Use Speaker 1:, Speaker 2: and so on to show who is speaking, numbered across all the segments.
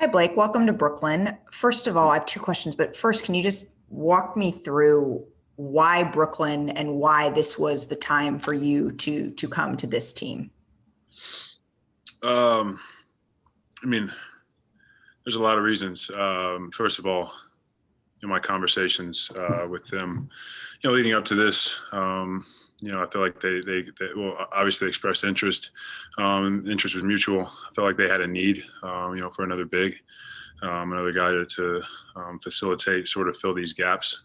Speaker 1: Hi, Blake. Welcome to Brooklyn. First of all, I have two questions, but first, can you just walk me through why Brooklyn and why this was the time for you to come to this team?
Speaker 2: Um, I mean, there's a lot of reasons. First of all, in my conversations with them, leading up to this, I feel like they well, obviously they expressed interest. Interest was mutual. I felt like they had a need, for another big, another guy to facilitate, sort of fill these gaps.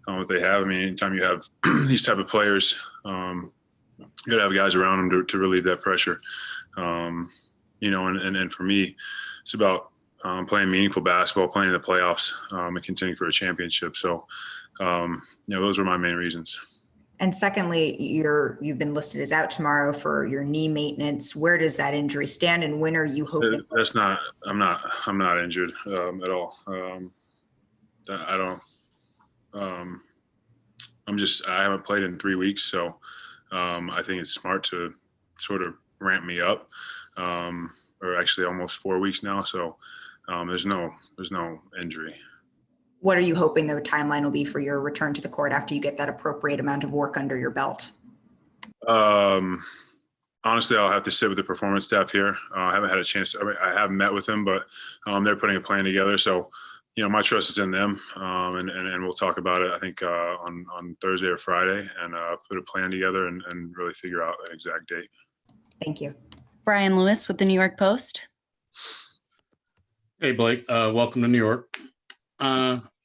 Speaker 2: What they have. I mean, anytime you have these type of players, you got to have guys around them to relieve that pressure. And for me, it's about playing meaningful basketball, playing in the playoffs, and contending for a championship. So, those were my main reasons.
Speaker 1: And secondly, you've been listed as out tomorrow for your knee maintenance. Where does that injury stand, and when are you hoping?
Speaker 2: That's not. I'm not injured at all. I don't. I haven't played in 3 weeks, so I think it's smart to sort of ramp me up. Or actually almost 4 weeks now. So there's no injury.
Speaker 1: What are you hoping the timeline will be for your return to the court after you get that appropriate amount of work under your belt?
Speaker 2: Honestly, I'll have to sit with the performance staff here. I haven't had a chance. I haven't met with them, but they're putting a plan together. So, my trust is in them, and we'll talk about it. I think on Thursday or Friday, and put a plan together and really figure out an exact date.
Speaker 1: Thank you.
Speaker 3: Brian Lewis with the New York Post.
Speaker 4: Hey, Blake. Welcome to New York.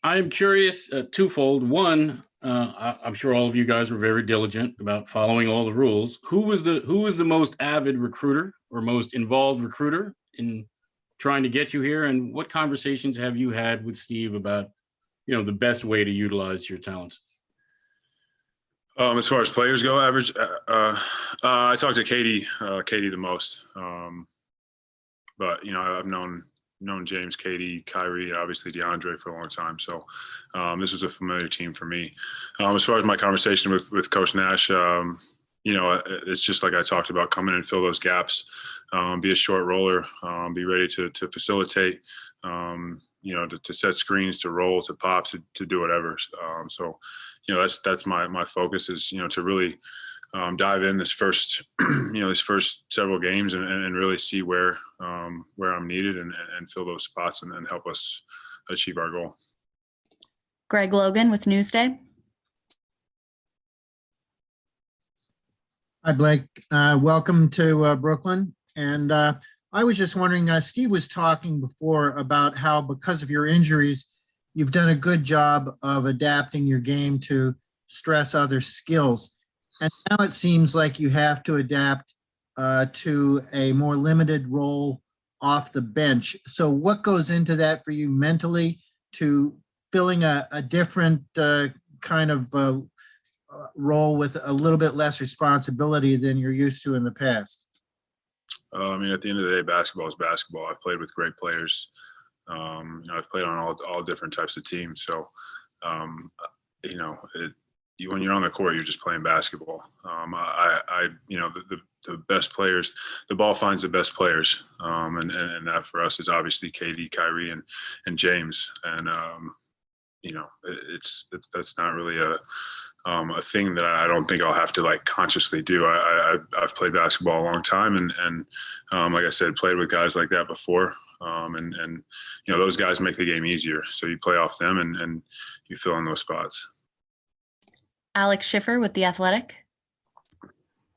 Speaker 4: I am curious, twofold. One, I'm sure all of you guys were very diligent about following all the rules. Who was the most avid recruiter or most involved recruiter in trying to get you here? And what conversations have you had with Steve about, the best way to utilize your talents?
Speaker 2: As far as players go, average, I talked to Katie the most. But I've known James, Katie, Kyrie, and obviously DeAndre for a long time. So this was a familiar team for me. As far as my conversation with Coach Nash, it's just like I talked about, come in and fill those gaps, be a short roller, be ready to facilitate, to set screens, to roll, to pop, to do whatever. So that's my focus is, to really dive in this first, this first several games and really see where I'm needed and fill those spots and help us achieve our goal.
Speaker 3: Greg Logan with Newsday.
Speaker 5: Hi, Blake. Welcome to Brooklyn. And I was just wondering, Steve was talking before about how because of your injuries, you've done a good job of adapting your game to stress other skills. And now it seems like you have to adapt to a more limited role off the bench. So what goes into that for you mentally to filling a different kind of role with a little bit less responsibility than you're used to in the past?
Speaker 2: At the end of the day, basketball is basketball. I've played with great players. I've played on all different types of teams. So, when you're on the court, you're just playing basketball. The best players, the ball finds the best players, and that for us is obviously KD, Kyrie, and James. And that's not really a thing that I don't think I'll have to consciously do. I've played basketball a long time, and like I said, played with guys like that before. Those guys make the game easier. So you play off them and you fill in those spots.
Speaker 3: Alex Schiffer with The Athletic.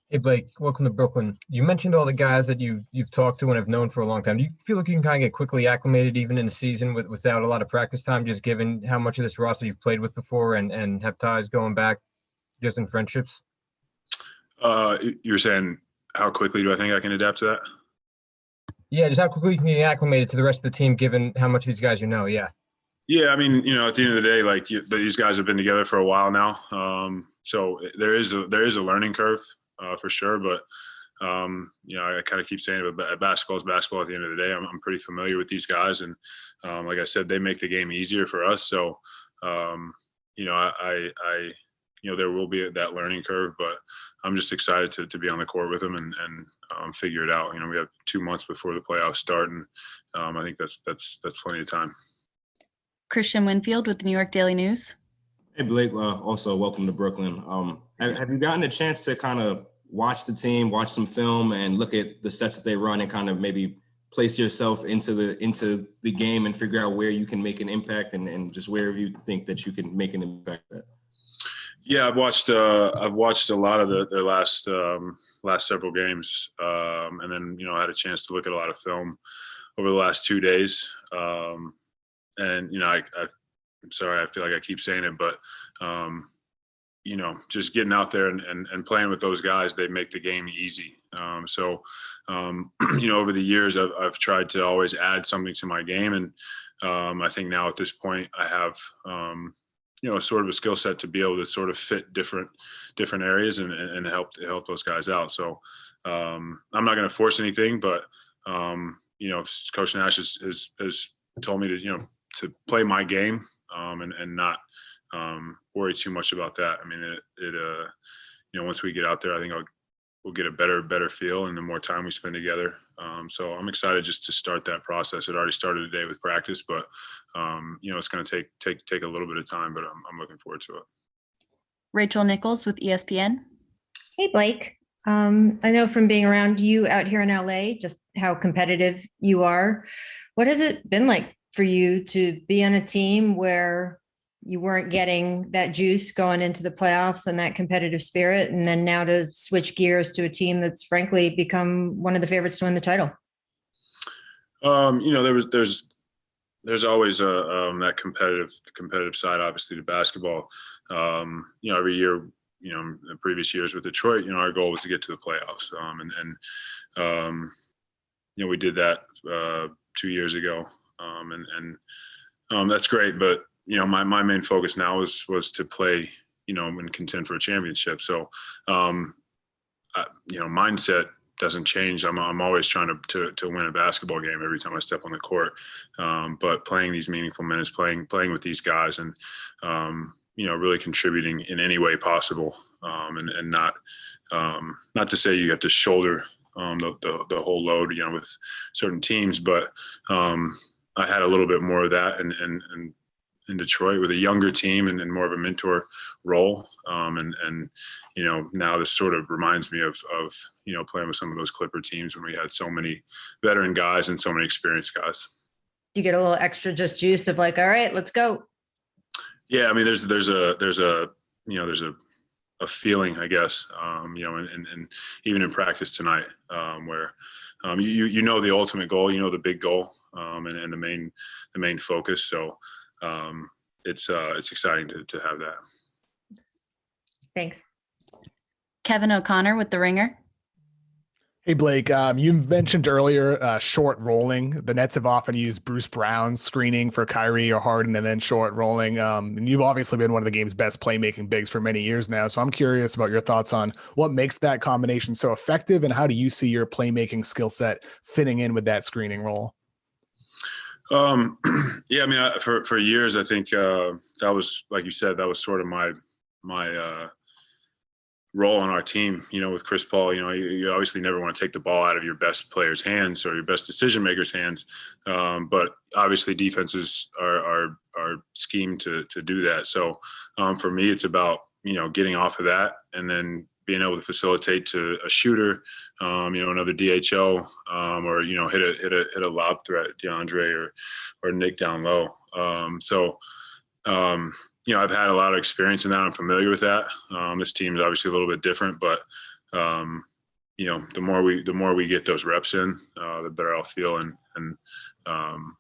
Speaker 6: Hey, Blake, welcome to Brooklyn. You mentioned all the guys that you've talked to and have known for a long time. Do you feel like you can kind of get quickly acclimated even in a season without a lot of practice time, just given how much of this roster you've played with before and have ties going back just in friendships?
Speaker 2: You're saying how quickly do I think I can adapt to that?
Speaker 6: Yeah, just how quickly you can get acclimated to the rest of the team given how much of these guys you know, yeah.
Speaker 2: Yeah, at the end of the day, these guys have been together for a while now. So there is a learning curve for sure. But, I kind of keep saying it, but basketball is basketball at the end of the day. I'm pretty familiar with these guys. And like I said, they make the game easier for us. So, I there will be that learning curve, but I'm just excited to be on the court with him and figure it out. We have 2 months before the playoffs start, and I think that's plenty of time.
Speaker 3: Christian Winfield with the New York Daily News.
Speaker 7: Hey, Blake, also welcome to Brooklyn. Have you gotten a chance to kind of watch the team, watch some film, and look at the sets that they run and kind of maybe place yourself into the game and figure out where you can make an impact and just wherever you think that you can make an impact at?
Speaker 2: Yeah, I've watched a lot of the last several games, and then I had a chance to look at a lot of film over the last 2 days. And I'm sorry, I feel like I keep saying it, but just getting out there and playing with those guys, they make the game easy. Over the years, I've tried to always add something to my game, and I think now at this point, I have sort of a skill set to be able to sort of fit different areas and help those guys out. So I'm not going to force anything, but Coach Nash has told me to play my game and not worry too much about that. I mean, once we get out there, I think we'll get a better feel, and the more time we spend together. So I'm excited just to start that process. It already started today with practice, but it's going to take a little bit of time, but I'm looking forward to it.
Speaker 3: Rachel Nichols with ESPN.
Speaker 8: Hey, Blake. I know from being around you out here in LA, just how competitive you are. What has it been like for you to be on a team where you weren't getting that juice going into the playoffs and that competitive spirit, and then now to switch gears to a team that's frankly become one of the favorites to win the title?
Speaker 2: There's always that competitive side, obviously, to basketball. Every year, in previous years with Detroit, our goal was to get to the playoffs, we did that 2 years ago, and that's great. But my main focus now was to play, and contend for a championship. So, mindset doesn't change. I'm always trying to win a basketball game every time I step on the court. But playing these meaningful minutes, playing with these guys, and really contributing in any way possible, and not to say you have to shoulder the whole load, with certain teams, but I had a little bit more of that in Detroit with a younger team and more of a mentor role. Now this sort of reminds me of playing with some of those Clipper teams when we had so many veteran guys and so many experienced guys.
Speaker 8: Do you get a little extra just juice of like, all right, let's go? Yeah,
Speaker 2: I mean, there's a feeling, I guess, and even in practice tonight, where the ultimate goal, the big goal, and the main focus. So it's exciting to have that.
Speaker 8: Thanks.
Speaker 3: Kevin O'Connor with The Ringer.
Speaker 9: Hey, Blake, you mentioned earlier short rolling. The Nets have often used Bruce Brown's screening for Kyrie or Harden and then short rolling. And you've obviously been one of the game's best playmaking bigs for many years now. So I'm curious about your thoughts on what makes that combination so effective, and how do you see your playmaking skill set fitting in with that screening role?
Speaker 2: Yeah, I mean, for years, I think that was, like you said, that was sort of my role on our team, with Chris Paul. You obviously never want to take the ball out of your best player's hands or your best decision maker's hands, but obviously defenses are schemed to do that. So for me, it's about getting off of that and then being able to facilitate to a shooter, another DHO, or hit a lob threat, DeAndre or Nick down low. I've had a lot of experience in that. I'm familiar with that. This team is obviously a little bit different, but the more we get those reps in, the better I'll feel, and I'm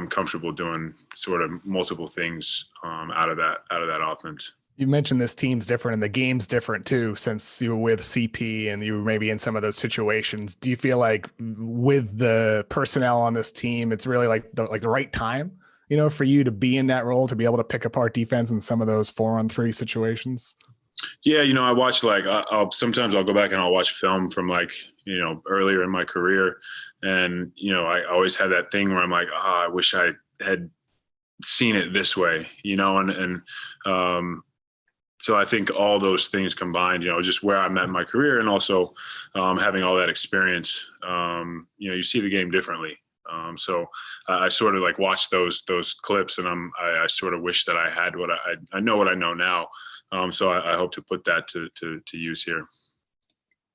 Speaker 2: comfortable doing sort of multiple things out of that offense.
Speaker 9: You mentioned this team's different and the game's different too, since you were with CP and you were maybe in some of those situations. Do you feel like with the personnel on this team, it's really like the right time, for you to be in that role, to be able to pick apart defense in some of those 4-on-3 situations?
Speaker 2: Yeah, I watch sometimes I'll go back and I'll watch film from earlier in my career, and I always had that thing where I'm like, I wish I had seen it this way, and So I think all those things combined, just where I'm at in my career, and also having all that experience, you see the game differently. So I sort of like watched those clips, and I sort of wish that I had what I know what I know now. So I hope to put that to use here.